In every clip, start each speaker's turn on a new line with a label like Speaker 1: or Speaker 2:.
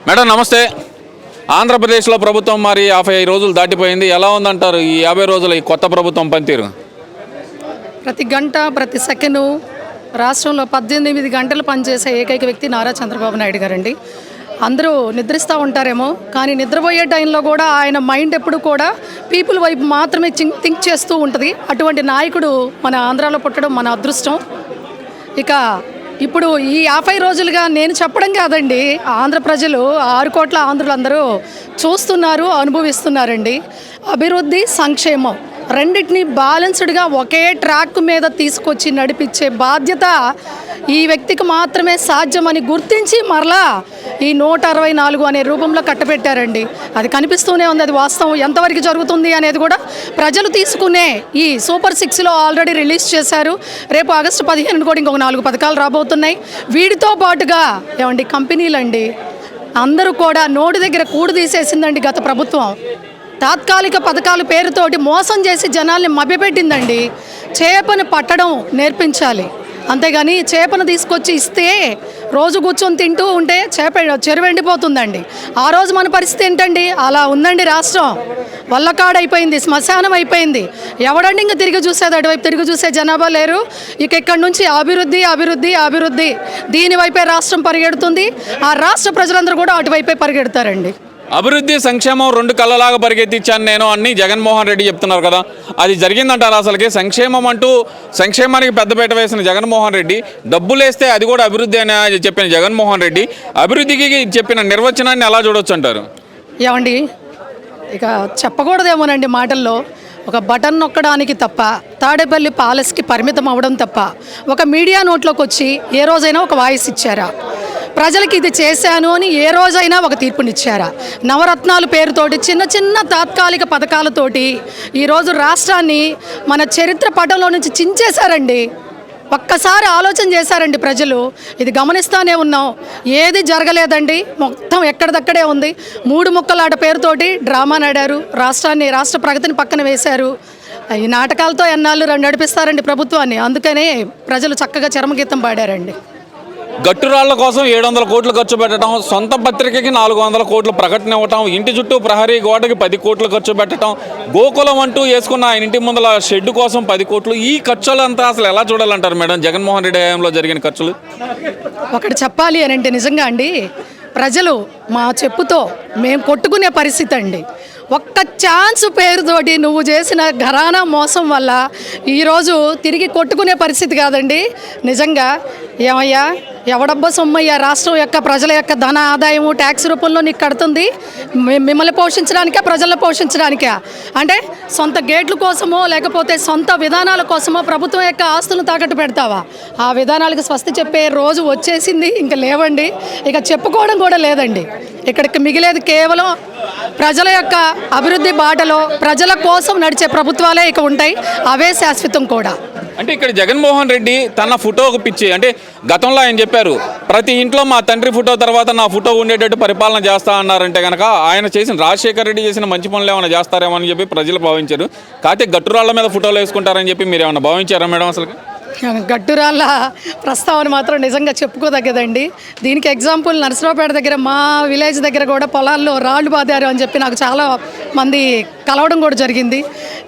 Speaker 1: Madam నమస్తే. ఆంధ్రప్రదేశ్లో ప్రభుత్వం మరి 55 రోజులు దాటిపోయింది. ఎలా ఉందంటారు ఈ 50 రోజుల ఈ కొత్త ప్రభుత్వం పనితీరు?
Speaker 2: ప్రతి గంట ప్రతి సెకండు రాష్ట్రంలో 18 గంటలు పనిచేసే ఏకైక వ్యక్తి నారా చంద్రబాబు నాయుడు గారండి. అందరూ నిద్రిస్తూ ఉంటారేమో, కానీ నిద్రపోయే టైంలో కూడా ఆయన మైండ్ ఎప్పుడు కూడా పీపుల్ వైపు మాత్రమే థింక్ చేస్తూ ఉంటుంది. అటువంటి నాయకుడు మన ఆంధ్రాలో పుట్టడం మన అదృష్టం. ఇక ఇప్పుడు ఈ 50 రోజులుగా నేను చెప్పడం కాదండి, ఆంధ్ర ప్రజలు 6 కోట్ల ఆంధ్రులందరూ చూస్తున్నారు, అనుభవిస్తున్నారండి. అభివృద్ధి, సంక్షేమం రెండింటినీ బ్యాలెన్స్డ్గా ఒకే ట్రాక్ మీద తీసుకొచ్చి నడిపించే బాధ్యత ఈ వ్యక్తికి మాత్రమే సాధ్యమని గుర్తించి మరలా ఈ 164 అనే రూపంలో కట్టబెట్టారండి. అది కనిపిస్తూనే ఉంది. అది వాస్తవం ఎంతవరకు జరుగుతుంది అనేది కూడా ప్రజలు తీసుకునే ఈ సూపర్ 6లో ఆల్రెడీ రిలీజ్ చేశారు. రేపు ఆగస్టు 15 కూడా ఇంకొక 4 పథకాలు రాబోతున్నాయి. వీటితో పాటుగా ఏమండి కంపెనీలండి అందరూ కూడా నోటి దగ్గర కూడు తీసేసిందండి గత ప్రభుత్వం. తాత్కాలిక పథకాల పేరుతోటి మోసం చేసి జనాల్ని మభ్యపెట్టిందండి. చేపను పట్టడం నేర్పించాలి, అంతేగాని చేపను తీసుకొచ్చి ఇస్తే రోజు కూర్చొని తింటూ ఉంటే చెరువు ఎండిపోతుందండి. ఆ రోజు మన పరిస్థితి ఏంటండి? అలా ఉందండి రాష్ట్రం. వల్లకాడైపోయింది, శ్మశానం అయిపోయింది. ఎవడండి ఇంకా తిరిగి చూసేది? అటువైపు తిరిగి చూసే జనాభా లేరు. ఇక ఇక్కడి నుంచి అభివృద్ధి అభివృద్ధి అభివృద్ధి దీనివైపే రాష్ట్రం పరిగెడుతుంది. ఆ రాష్ట్ర ప్రజలందరూ కూడా అటువైపే పరిగెడతారండి.
Speaker 1: అభివృద్ధి సంక్షేమం 2 కళ్ళలాగా పరిగెత్తించాను నేను అన్ని జగన్మోహన్ రెడ్డి చెప్తున్నారు కదా, అది జరిగిందంటారు? అసలుకి సంక్షేమం అంటూ సంక్షేమానికి పెద్దపీట వేసిన జగన్మోహన్ రెడ్డి, డబ్బులేస్తే అది కూడా అభివృద్ధి అని చెప్పిన జగన్మోహన్ రెడ్డి అభివృద్ధికి చెప్పిన నిర్వచనాన్ని ఎలా చూడొచ్చు అంటారు?
Speaker 2: ఏమండి ఇక చెప్పకూడదేమోనండి మాటల్లో. ఒక బటన్ నొక్కడానికి తప్ప, తాడేపల్లి ప్యాలెస్కి పరిమితం అవ్వడం తప్ప ఒక మీడియా నోట్లోకి వచ్చి ఏ రోజైనా ఒక వాయిస్ ఇచ్చారా? ప్రజలకి ఇది చేశాను అని ఏ రోజైనా ఒక తీర్పునిచ్చారా? నవరత్నాల పేరుతోటి చిన్న చిన్న తాత్కాలిక పథకాలతోటి ఈరోజు రాష్ట్రాన్ని మన చరిత్ర పటంలో నుంచి చించేశారండి. ఒక్కసారి ఆలోచన చేశారండి ప్రజలు. ఇది గమనిస్తూనే ఉన్నాం. ఏది జరగలేదండి, మొత్తం ఎక్కడిదక్కడే ఉంది. 3 ముక్కలాట పేరుతోటి డ్రామా నడారు, రాష్ట్ర ప్రగతిని పక్కన వేశారు. ఈ నాటకాలతో ఎన్నాళ్ళు నడిపిస్తారండి ప్రభుత్వాన్ని. అందుకనే ప్రజలు చక్కగా చరమగీతం పాడారండి.
Speaker 1: గట్టురాళ్ల కోసం 700 కోట్లు ఖర్చు పెట్టడం, సొంత పత్రికకి 400 కోట్లు ప్రకటన ఇవ్వటం, ఇంటి చుట్టూ ప్రహరీ గోడకి 10 కోట్లు ఖర్చు పెట్టడం, గోకులం అంటూ వేసుకున్న ఆయన ఇంటి ముందల షెడ్ కోసం 10 కోట్లు. ఈ ఖర్చులంతా అసలు ఎలా చూడాలంటారు మేడం జగన్మోహన్ రెడ్డి హయాంలో జరిగిన ఖర్చులు?
Speaker 2: ఒకటి చెప్పాలి అని అంటే నిజంగా అండి, ప్రజలు మా చెప్పుతో మేము కొట్టుకునే పరిస్థితి అండి. ఒక్క ఛాన్స్ పేరుతోటి నువ్వు చేసిన ఘరానా మోసం వల్ల ఈరోజు తిరిగి కొట్టుకునే పరిస్థితి కాదండి. నిజంగా ఏమయ్యా, ఎవడబ్బా సొమ్మయ్యా రాష్ట్రం యొక్క ప్రజల యొక్క ధన ఆదాయము ట్యాక్స్ రూపంలో నీకు కడుతుంది? మిమ్మల్ని పోషించడానికా, ప్రజలను పోషించడానికా? అంటే సొంత గేట్ల కోసమో లేకపోతే సొంత విధానాల కోసమో ప్రభుత్వం యొక్క ఆస్తులను తాకట్టు పెడతావా? ఆ విధానాలకు స్వస్తి చెప్పే రోజు వచ్చేసింది. ఇంకా లేవండి, ఇక చెప్పుకోవడం కూడా లేదండి. ఇక్కడికి మిగిలేది కేవలం ప్రజల యొక్క అభివృద్ధి బాటలో ప్రజల కోసం నడిచే ప్రభుత్వాలే ఇక ఉంటాయి. అవే శాశ్వతం కూడా.
Speaker 1: అంటే ఇక్కడ జగన్మోహన్ రెడ్డి తన ఫోటోకు పిచ్చి, అంటే గతంలో ఆయన చెప్పారు ప్రతి ఇంట్లో మా తండ్రి ఫోటో తర్వాత నా ఫోటో ఉండేటట్టు పరిపాలన చేస్తా అన్నారంటే కనుక ఆయన చేసిన రాజశేఖర రెడ్డి చేసిన మంచి పనులు ఏమైనా చేస్తారేమో అని చెప్పి ప్రజలు భావించారు. కాకపోతే గట్టురాళ్ల మీద ఫోటోలు వేసుకుంటారని చెప్పి మీరు ఏమైనా భావించారా మేడం? అసలు
Speaker 2: గట్టురాళ్ళ ప్రస్తావన మాత్రం నిజంగా చెప్పుకోదగ్గదండి. దీనికి ఎగ్జాంపుల్ నరసరావుపేట దగ్గర మా విలేజ్ దగ్గర కూడా పొలాల్లో రాళ్ళు బాదారు అని చెప్పి నాకు చాలా మంది కలవడం కూడా జరిగింది.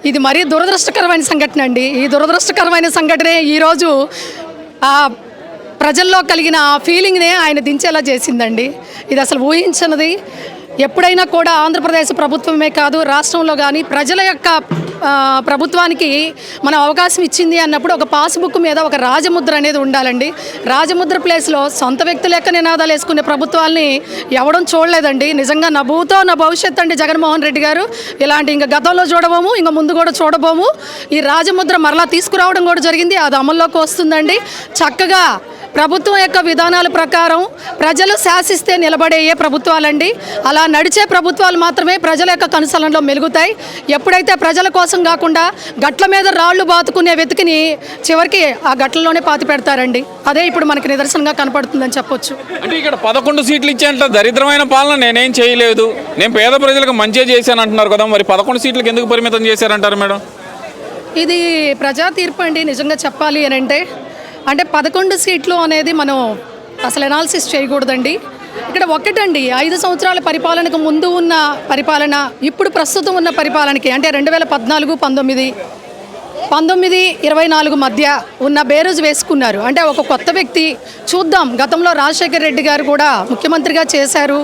Speaker 2: ఇది మరీ దురదృష్టకరమైన సంఘటన అండి. ఈ దురదృష్టకరమైన సంఘటనే ఈరోజు ఆ ప్రజల్లో కలిగిన ఆ ఫీలింగ్నే ఆయన దించేలా చేసిందండి. ఇది అసలు ఊహించనిది. ఎప్పుడైనా కూడా ఆంధ్రప్రదేశ్ ప్రభుత్వమే కాదు, రాష్ట్రంలో కానీ ప్రజల యొక్క ప్రభుత్వానికి మనం అవకాశం ఇచ్చింది అన్నప్పుడు ఒక పాస్బుక్ మీద ఒక రాజముద్ర అనేది ఉండాలండి. రాజముద్ర ప్లేస్లో సొంత వ్యక్తుల యొక్క నినాదాలు వేసుకునే ప్రభుత్వాల్ని ఎవడం చూడలేదండి. నిజంగా నా భూతో నా భవిష్యత్తు అండి జగన్మోహన్ రెడ్డి గారు. ఇలాంటి ఇంకా గతంలో చూడబోము, ఇంకా ముందు కూడా చూడబోము. ఈ రాజముద్ర మరలా తీసుకురావడం కూడా జరిగింది. అది అమల్లోకి వస్తుందండి. చక్కగా ప్రభుత్వం యొక్క విధానాల ప్రకారం ప్రజలు శాసిస్తే నిలబడే ప్రభుత్వాలండి. అలా నడిచే ప్రభుత్వాలు మాత్రమే ప్రజల యొక్క కనుసరణలో మెలుగుతాయి. ఎప్పుడైతే ప్రజల కోసం కాకుండా గట్ల మీద రాళ్లు బాతుకునే వెతికిని చివరికి ఆ గట్లలోనే పాతి పెడతారండి. అదే ఇప్పుడు మనకి నిదర్శనంగా కనపడుతుందని చెప్పొచ్చు.
Speaker 1: అంటే ఇక్కడ 11 సీట్లు ఇచ్చేంత దరిద్రమైన పాలన నేనేం చేయలేదు, నేను పేద ప్రజలకు మంచిగా చేశాను అంటున్నారు కదా, మరి 11 సీట్లకు ఎందుకు పరిమితం చేశారంటారు మేడం?
Speaker 2: ఇది ప్రజా తీర్పు అండి. నిజంగా చెప్పాలి అని అంటే 11 సీట్లు అనేది మనం అసలు ఎనాలిసిస్ చేయకూడదండి. ఇక్కడ ఒక్కటండి 5 సంవత్సరాల పరిపాలనకు ముందు ఉన్న పరిపాలన ఇప్పుడు ప్రస్తుతం ఉన్న పరిపాలనకి అంటే 2014, 19, 24 మధ్య ఉన్న బేరోజు వేసుకున్నారు. అంటే ఒక కొత్త వ్యక్తి చూద్దాం. గతంలో రాజశేఖర్ రెడ్డి గారు కూడా ముఖ్యమంత్రిగా చేశారు,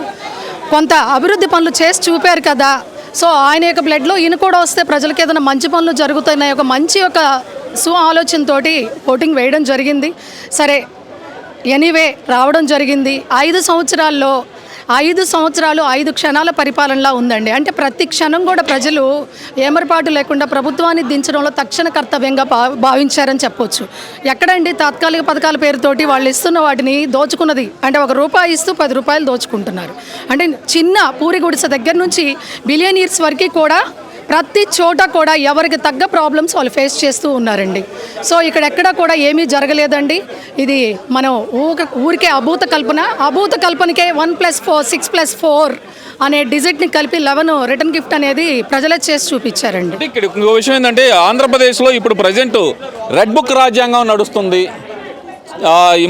Speaker 2: కొంత అభివృద్ధి పనులు చేసి చూపారు కదా. సో ఆయన యొక్క బ్లడ్లో ఈయన కూడా వస్తే ప్రజలకు ఏదైనా మంచి పనులు జరుగుతున్నాయి ఒక మంచి ఒక ఆలోచనతోటి ఓటింగ్ వేయడం జరిగింది. సరే ఎనీవే రావడం జరిగింది. 5 సంవత్సరాలు 5 క్షణాల పరిపాలనలా ఉందండి. అంటే ప్రతి క్షణం కూడా ప్రజలు ఏమరపాటు లేకుండా ప్రభుత్వాన్ని దించడంలో తక్షణ కర్తవ్యంగా భావించారని చెప్పొచ్చు. ఎక్కడండి తాత్కాలిక పథకాల పేరుతోటి వాళ్ళు ఇస్తున్న వాటిని దోచుకున్నది అంటే ₹1 ఇస్తూ ₹10 దోచుకుంటున్నారు. అంటే చిన్న పూరి గుడిసె దగ్గర నుంచి బిలియనీర్స్ వరకు కూడా ప్రతి చోట కూడా ఎవరికి తగ్గ ప్రాబ్లమ్స్ వాళ్ళు ఫేస్ చేస్తూ ఉన్నారండి. సో ఇక్కడ ఎక్కడ కూడా ఏమీ జరగలేదండి. ఇది మనం ఊరికే అభూత కల్పనకే 1+4 6+4 అనే డిజిట్ని కలిపి 11 రిటర్న్ గిఫ్ట్ అనేది ప్రజలే చేసి చూపించారండి.
Speaker 1: ఇక్కడ ఇంకో విషయం ఏంటంటే ఆంధ్రప్రదేశ్లో ఇప్పుడు ప్రజెంట్ రెడ్ బుక్ రాజ్యాంగం నడుస్తుంది.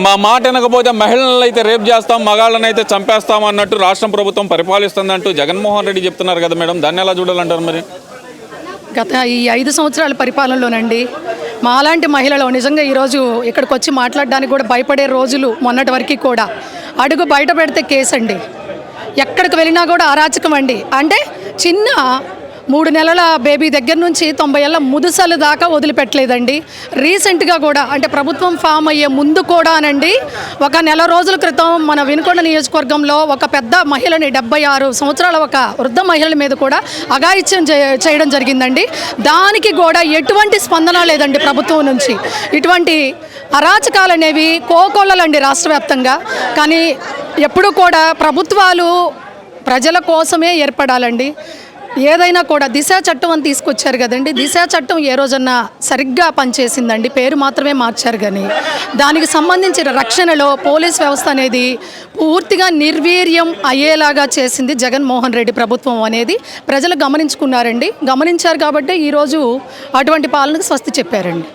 Speaker 1: మా మాట వినకపోతే మహిళలను అయితే రేప్ చేస్తాం, మగాళ్ళని అయితే చంపేస్తాం అన్నట్టు రాష్ట్ర ప్రభుత్వం పరిపాలిస్తుందంటూ జగన్మోహన్ రెడ్డి చెప్తున్నారు కదా మేడం, దాన్ని ఎలా చూడాలంటారు మరి?
Speaker 2: గత ఈ 5 సంవత్సరాల పరిపాలనలోనండి మాలాంటి మహిళలు నిజంగా ఈరోజు ఇక్కడికి వచ్చి మాట్లాడడానికి కూడా భయపడే రోజులు మొన్నటి వరకు కూడా. అడుగు బయట పెడితే కేసు అండి, ఎక్కడికి వెళ్ళినా కూడా అరాచకం అండి. అంటే చిన్న 3 నెలల బేబీ దగ్గర నుంచి 90 ఏళ్ళ ముదుసల దాకా వదిలిపెట్టలేదండి. రీసెంట్గా కూడా అంటే ప్రభుత్వం ఫామ్ అయ్యే ముందు కూడానండి ఒక నెల రోజుల క్రితం మన వినుకొండ నియోజకవర్గంలో ఒక పెద్ద మహిళని 76 సంవత్సరాల ఒక వృద్ధ మహిళల మీద కూడా అఘాయిత్యం చేయడం జరిగిందండి. దానికి కూడా ఎటువంటి స్పందన లేదండి ప్రభుత్వం నుంచి. ఇటువంటి అరాచకాలు అనేవి కోకొల్లలండి రాష్ట్ర వ్యాప్తంగా. కానీ ఎప్పుడూ కూడా ప్రభుత్వాలు ప్రజల కోసమే ఏర్పడాలండి. ఏదైనా కూడా దిశ చట్టం అని తీసుకొచ్చారు కదండి, దిశ చట్టం ఏ రోజన్నా సరిగ్గా పనిచేసిందండి? పేరు మాత్రమే మార్చారు. కానీ దానికి సంబంధించిన రక్షణలో పోలీస్ వ్యవస్థ అనేది పూర్తిగా నిర్వీర్యం అయ్యేలాగా చేసింది జగన్మోహన్ రెడ్డి ప్రభుత్వం అనేది ప్రజలు గమనించారు కాబట్టి ఈరోజు అటువంటి పాలనకు స్వస్తి చెప్పారండి.